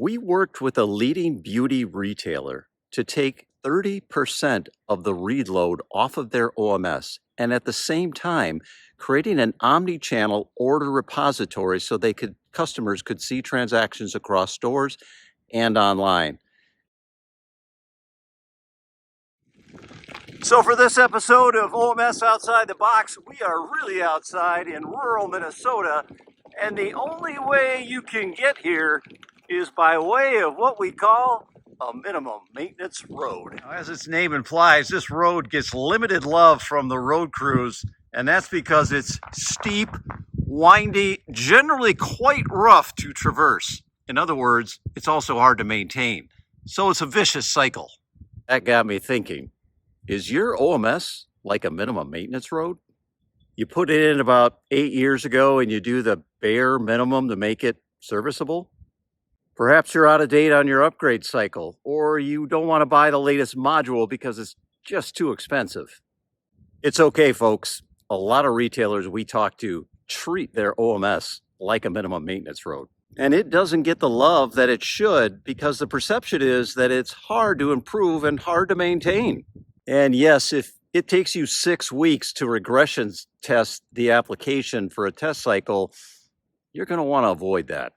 We worked with a leading beauty retailer to take 30% of the read load off of their OMS and at the same time creating an omnichannel order repository so customers could see transactions across stores and online. So for this episode of OMS Outside the Box, we are really outside in rural Minnesota, and the only way you can get here is by way of what we call a minimum maintenance road. As its name implies, this road gets limited love from the road crews, and that's because it's steep, windy, generally quite rough to traverse. In other words, it's also hard to maintain. So it's a vicious cycle. That got me thinking, is your OMS like a minimum maintenance road? You put it in about 8 years ago and you do the bare minimum to make it serviceable? Perhaps you're out of date on your upgrade cycle, or you don't want to buy the latest module because it's just too expensive. It's okay, folks. A lot of retailers we talk to treat their OMS like a minimum maintenance road. And it doesn't get the love that it should because the perception is that it's hard to improve and hard to maintain. And yes, if it takes you 6 weeks to regression test the application for a test cycle, you're going to want to avoid that.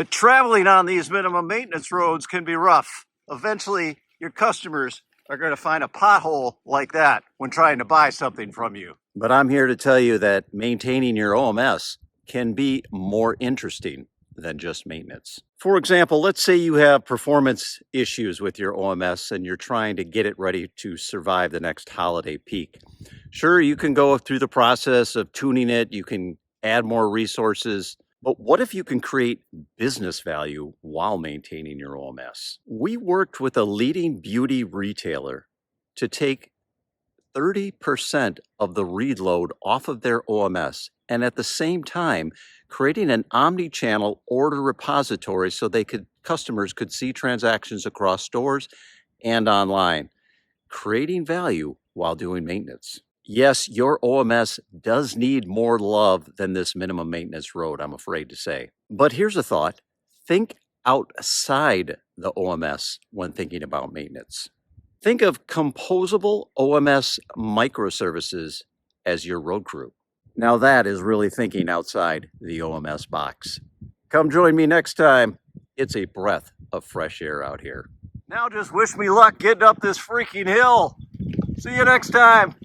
Traveling on these minimum maintenance roads can be rough. Eventually, your customers are going to find a pothole like that when trying to buy something from you. But I'm here to tell you that maintaining your OMS can be more interesting than just maintenance. For example, let's say you have performance issues with your OMS and you're trying to get it ready to survive the next holiday peak. Sure, you can go through the process of tuning it, you can add more resources, but what if you can create business value while maintaining your OMS? We worked with a leading beauty retailer to take 30% of the read load off of their OMS and at the same time creating an omnichannel order repository so customers could see transactions across stores and online, creating value while doing maintenance. Yes, your OMS does need more love than this minimum maintenance road, I'm afraid to say. But here's a thought. Think outside the OMS when thinking about maintenance. Think of composable OMS microservices as your road crew. Now that is really thinking outside the OMS box. Come join me next time. It's a breath of fresh air out here. Now just wish me luck getting up this freaking hill. See you next time.